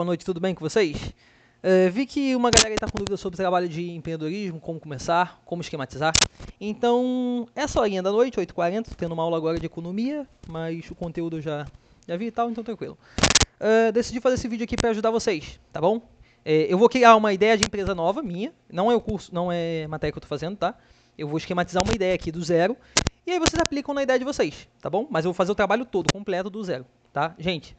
Boa noite, tudo bem com vocês? Vi que uma galera aí está com dúvidas sobre trabalho de empreendedorismo, como começar, como esquematizar. Então, essa horinha da noite, 8h40, tendo uma aula agora de economia, mas o conteúdo eu já vi e tal, então tranquilo. Decidi fazer esse vídeo aqui para ajudar vocês, tá bom? Eu vou criar uma ideia de empresa nova, minha, não é o curso, não é matéria que eu estou fazendo, tá? Eu vou esquematizar uma ideia aqui do zero, e aí vocês aplicam na ideia de vocês, tá bom? Mas eu vou fazer o trabalho todo, completo do zero, tá? Gente,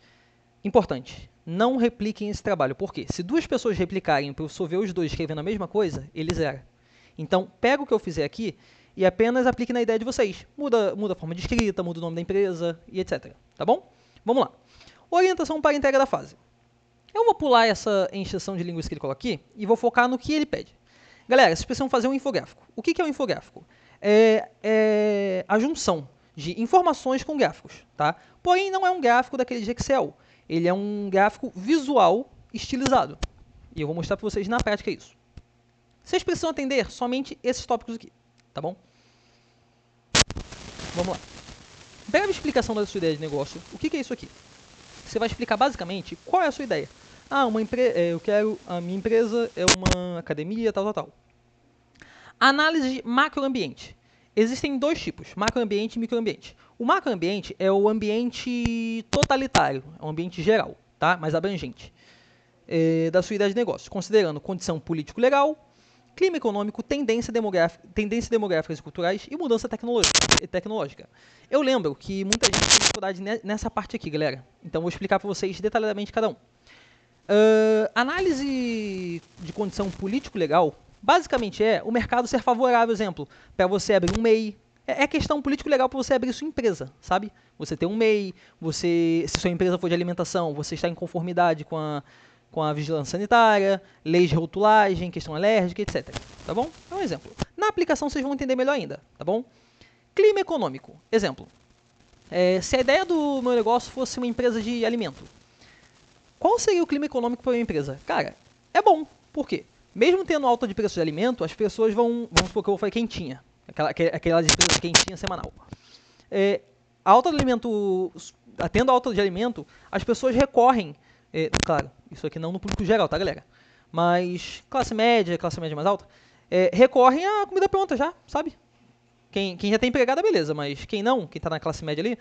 importante, não repliquem esse trabalho. Por quê? Se duas pessoas replicarem e o professor ver os dois escrevendo a mesma coisa, ele zera. Então, pega o que eu fizer aqui e apenas aplique na ideia de vocês. Muda a forma de escrita, muda o nome da empresa e etc. Tá bom? Vamos lá. Orientação para a entrega da fase. Eu vou pular essa encheção de linguiça que ele coloca aqui e vou focar no que ele pede. Galera, vocês precisam fazer um infográfico. O que é um infográfico? É a junção de informações com gráficos, tá? Porém, não é um gráfico daquele de Excel. Ele é um gráfico visual estilizado. E eu vou mostrar para vocês na prática isso. Vocês precisam atender somente esses tópicos aqui, tá bom? Vamos lá. Breve explicação da sua ideia de negócio. O que é isso aqui? Você vai explicar basicamente qual é a sua ideia. A minha empresa é uma academia, tal. Análise de macroambiente. Existem dois tipos, macroambiente e microambiente. O macroambiente é o ambiente totalitário, é um ambiente geral, tá? Mais abrangente, da sua ideia de negócio, considerando condição político-legal, clima econômico, tendências demográficas e culturais e mudança tecnológica. Eu lembro que muita gente tem dificuldade nessa parte aqui, galera. Então vou explicar para vocês detalhadamente cada um. Análise de condição político-legal basicamente é o mercado ser favorável, exemplo, para você abrir um MEI. É questão político-legal para você abrir sua empresa, sabe? Você ter um MEI, se sua empresa for de alimentação, você está em conformidade com a vigilância sanitária, leis de rotulagem, questão alérgica, etc. Tá bom? É um exemplo. Na aplicação vocês vão entender melhor ainda, tá bom? Clima econômico. Exemplo. Se a ideia do meu negócio fosse uma empresa de alimento, qual seria o clima econômico para uma empresa? Cara, é bom. Por quê? Mesmo tendo alta de preço de alimento, as pessoas vamos supor que eu vou fazer quentinha. Aquelas empresas de quentinha semanal. Tendo alta de alimento, as pessoas recorrem, claro, isso aqui não no público geral, tá, galera? Mas classe média mais alta, recorrem à comida pronta já, sabe? Quem já tem empregada, beleza, mas quem não, quem está na classe média ali,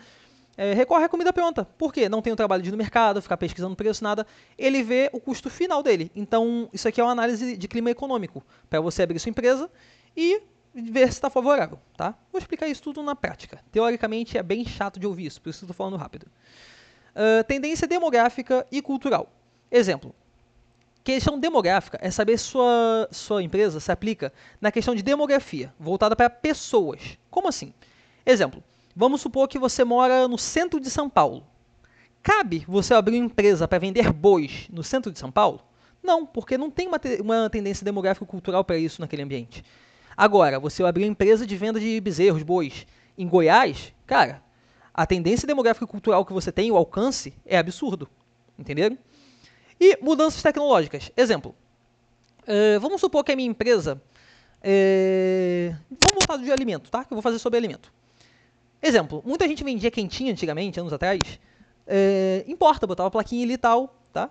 recorre à comida pronta. Por quê? Não tem o trabalho de ir no mercado, ficar pesquisando preço, nada. Ele vê o custo final dele. Então, isso aqui é uma análise de clima econômico, para você abrir sua empresa e ver se está favorável, tá? Vou explicar isso tudo na prática. Teoricamente, é bem chato de ouvir isso, por isso estou falando rápido. Tendência demográfica e cultural. Exemplo. Questão demográfica é saber se sua empresa se aplica na questão de demografia, voltada para pessoas. Como assim? Exemplo. Vamos supor que você mora no centro de São Paulo. Cabe você abrir uma empresa para vender bois no centro de São Paulo? Não, porque não tem uma tendência demográfica e cultural para isso naquele ambiente. Agora, você abrir uma empresa de venda de bezerros, bois, em Goiás, cara, a tendência demográfica e cultural que você tem, o alcance, é absurdo. Entenderam? E mudanças tecnológicas. Exemplo. Vamos supor que a minha empresa... vamos voltar de alimento, tá? Que eu vou fazer sobre alimento. Exemplo, muita gente vendia quentinha antigamente, anos atrás, importa, botava plaquinha ali e tal, tá?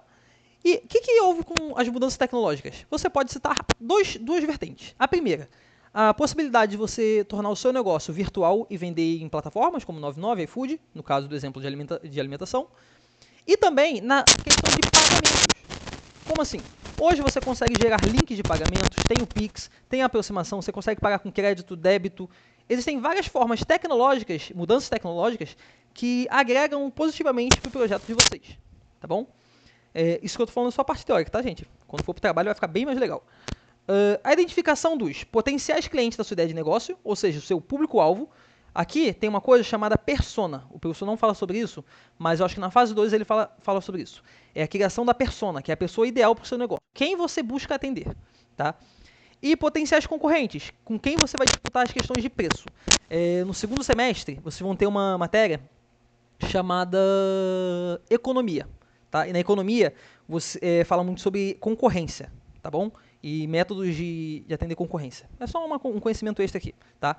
E o que houve com as mudanças tecnológicas? Você pode citar duas vertentes. A primeira, a possibilidade de você tornar o seu negócio virtual e vender em plataformas como 99, iFood, no caso do exemplo de alimentação, e também na questão de pagamentos. Como assim? Hoje você consegue gerar links de pagamentos, tem o Pix, tem a aproximação, você consegue pagar com crédito, débito. Existem várias formas tecnológicas, mudanças tecnológicas, que agregam positivamente para o projeto de vocês. Tá bom? Isso que eu estou falando é só a parte teórica, tá, gente? Quando for para o trabalho vai ficar bem mais legal. A identificação dos potenciais clientes da sua ideia de negócio, ou seja, o seu público-alvo. Aqui tem uma coisa chamada persona. O professor não fala sobre isso, mas eu acho que na fase 2 ele fala sobre isso. É a criação da persona, que é a pessoa ideal para o seu negócio. Quem você busca atender, tá? E potenciais concorrentes, com quem você vai disputar as questões de preço. No segundo semestre, vocês vão ter uma matéria chamada economia. Tá? E na economia, você fala muito sobre concorrência, tá bom? E métodos de atender concorrência. É só um conhecimento extra aqui, tá?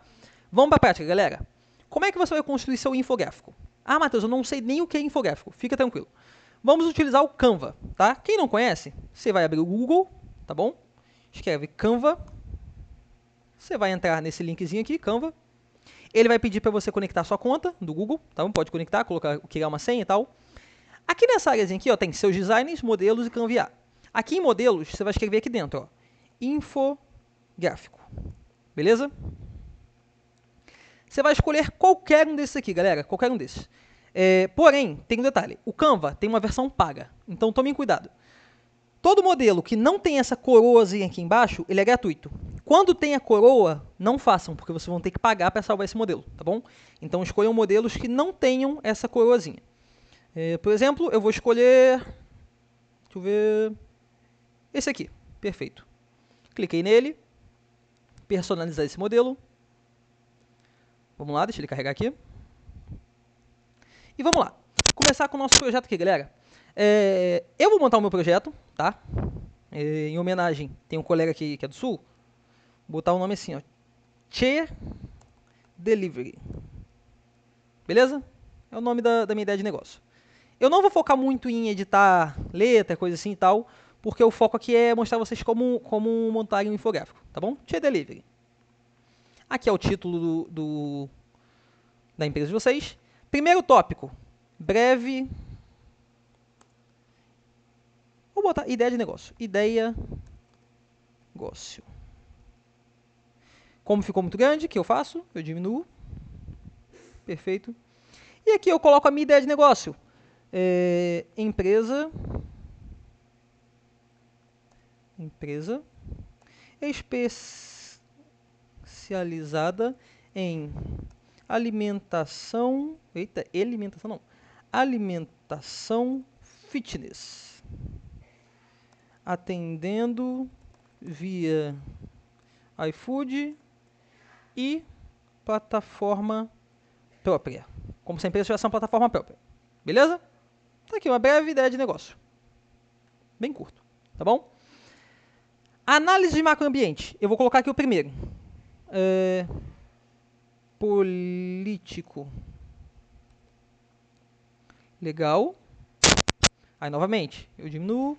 Vamos para a prática, galera. Como é que você vai construir seu infográfico? Ah, Matheus, eu não sei nem o que é infográfico. Fica tranquilo. Vamos utilizar o Canva, tá? Quem não conhece, você vai abrir o Google, tá bom? Escreve Canva. Você vai entrar nesse linkzinho aqui, Canva. Ele vai pedir para você conectar sua conta do Google, tá bom? Pode conectar, criar uma senha e tal. Aqui nessa áreazinha aqui, ó, tem seus designs, modelos e canviar. Aqui em modelos, você vai escrever aqui dentro, ó, infográfico. Beleza? Você vai escolher qualquer um desses aqui, galera, qualquer um desses. Porém, tem um detalhe, o Canva tem uma versão paga, então tomem cuidado. Todo modelo que não tem essa coroazinha aqui embaixo, ele é gratuito. Quando tem a coroa, não façam, porque vocês vão ter que pagar para salvar esse modelo, tá bom? Então escolham modelos que não tenham essa coroazinha. Por exemplo, eu vou escolher, deixa eu ver, esse aqui, perfeito. Cliquei nele, personalizar esse modelo. Vamos lá, deixa ele carregar aqui. E vamos lá, começar com o nosso projeto aqui, galera. Eu vou montar o meu projeto, tá? Em homenagem, tem um colega aqui que é do Sul, vou botar o nome assim, ó, Che Delivery. Beleza? É o nome da minha ideia de negócio. Eu não vou focar muito em editar letra, coisa assim e tal, porque o foco aqui é mostrar vocês como montarem um infográfico, tá bom? Che Delivery. Aqui é o título da empresa de vocês. Primeiro tópico, breve. Vou botar ideia de negócio. Ideia negócio. Como ficou muito grande, o que eu faço? Eu diminuo. Perfeito. E aqui eu coloco a minha ideia de negócio. Empresa especializada em alimentação fitness, atendendo via iFood e plataforma própria, como se a empresa tivesse uma plataforma própria. Beleza? Tá aqui uma breve ideia de negócio. Bem curto, tá bom? Análise de macroambiente. Eu vou colocar aqui o primeiro. Político. Legal. Aí, novamente, eu diminuo.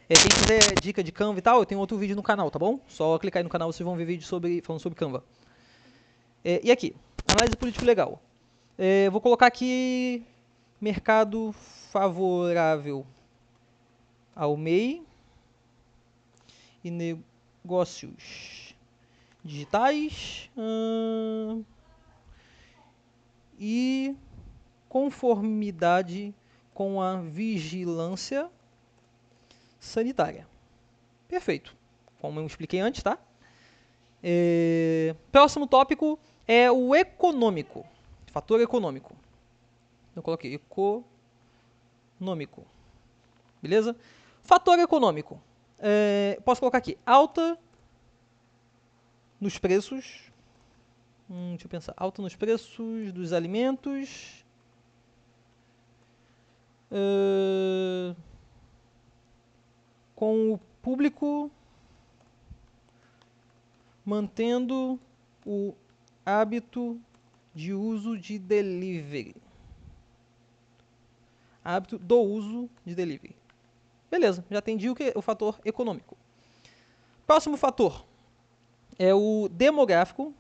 Quem quiser dica de Canva e tal, eu tenho outro vídeo no canal, tá bom? Só clicar aí no canal, vocês vão ver vídeo falando sobre Canva. E aqui, análise político legal. Vou colocar aqui mercado favorável ao MEI e negócios digitais e conformidade com a vigilância sanitária. Perfeito. Como eu expliquei antes, tá? Próximo tópico é o econômico. Fator econômico. Eu coloquei econômico. Beleza? Fator econômico. Posso colocar aqui. Alta nos preços. Deixa eu pensar. Alta nos preços dos alimentos. Com o público mantendo o hábito de uso de delivery. Hábito do uso de delivery. Beleza, já atendi o fator econômico. Próximo fator é o demográfico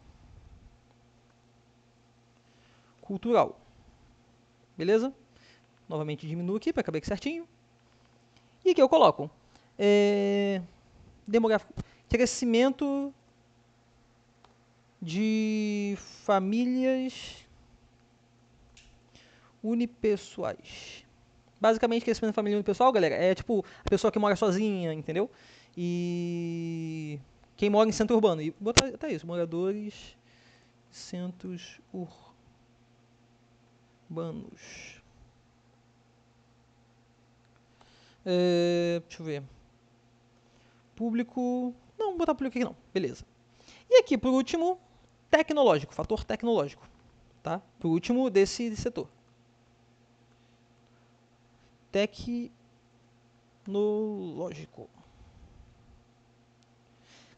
cultural. Beleza? Novamente diminuo aqui para caber aqui certinho. E aqui eu coloco demográfico, crescimento de famílias unipessoais. Basicamente, crescimento de família unipessoal, galera, é tipo a pessoa que mora sozinha, entendeu? E quem mora em centro urbano. E botar até isso, moradores centros urbanos. Deixa eu ver. Público. Não, vou botar público aqui não. Beleza. E aqui, por último, tecnológico, fator tecnológico. Tá? Por último, desse setor. Tecnológico.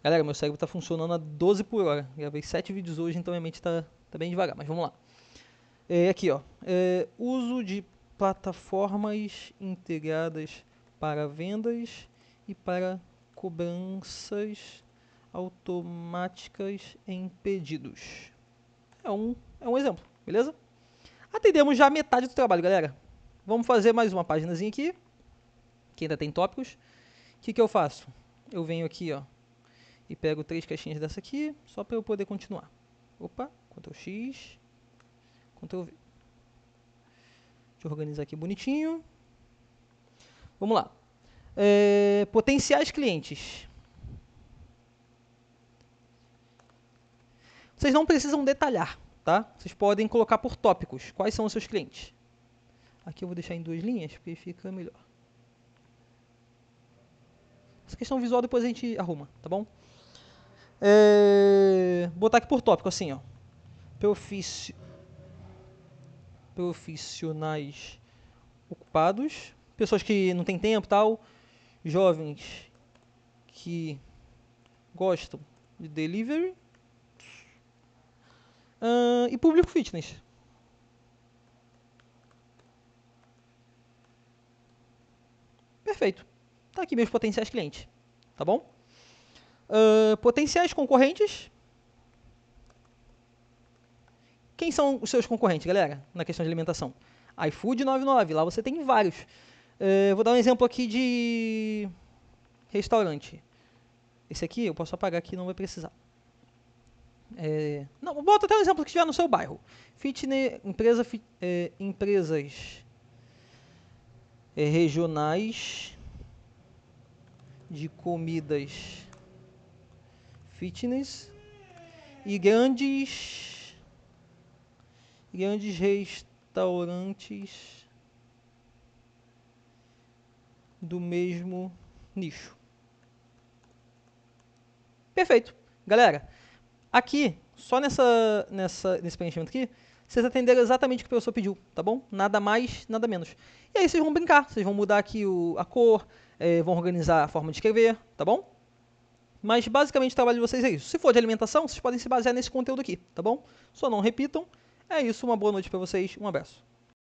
Galera, meu cérebro está funcionando a 12 por hora. Gravei 7 vídeos hoje, então minha mente está bem devagar, mas vamos lá. Aqui, ó. Uso de plataformas integradas para vendas e para cobranças automáticas em pedidos. É um exemplo, beleza? Atendemos já metade do trabalho, galera. Vamos fazer mais uma paginazinha aqui, que ainda tem tópicos. O que eu faço? Eu venho aqui, ó, e pego 3 caixinhas dessa aqui, só para eu poder continuar. Opa, Ctrl X, Ctrl V. Deixa eu organizar aqui bonitinho. Vamos lá. Potenciais clientes. Vocês não precisam detalhar, tá? Vocês podem colocar por tópicos. Quais são os seus clientes? Aqui eu vou deixar em 2 linhas, porque fica melhor. Essa questão visual depois a gente arruma, tá bom? Botar aqui por tópico, assim, ó. Profissionais ocupados. Pessoas que não têm tempo e tal. Jovens que gostam de delivery. E público fitness. Perfeito. Tá aqui meus potenciais clientes. Tá bom? Potenciais concorrentes. Quem são os seus concorrentes, galera, na questão de alimentação? iFood 99, lá você tem vários. Vou dar um exemplo aqui de restaurante. Esse aqui eu posso apagar aqui, não vai precisar. Não, bota até um exemplo que estiver no seu bairro. Fitness, empresas regionais de comidas fitness e grandes restaurantes do mesmo nicho. Perfeito. Galera, aqui, só nesse preenchimento aqui, vocês atenderam exatamente o que o professor pediu, tá bom? Nada mais, nada menos. E aí vocês vão brincar, vocês vão mudar aqui a cor, vão organizar a forma de escrever, tá bom? Mas basicamente o trabalho de vocês é isso. Se for de alimentação, vocês podem se basear nesse conteúdo aqui, tá bom? Só não repitam. É isso, uma boa noite para vocês, um abraço.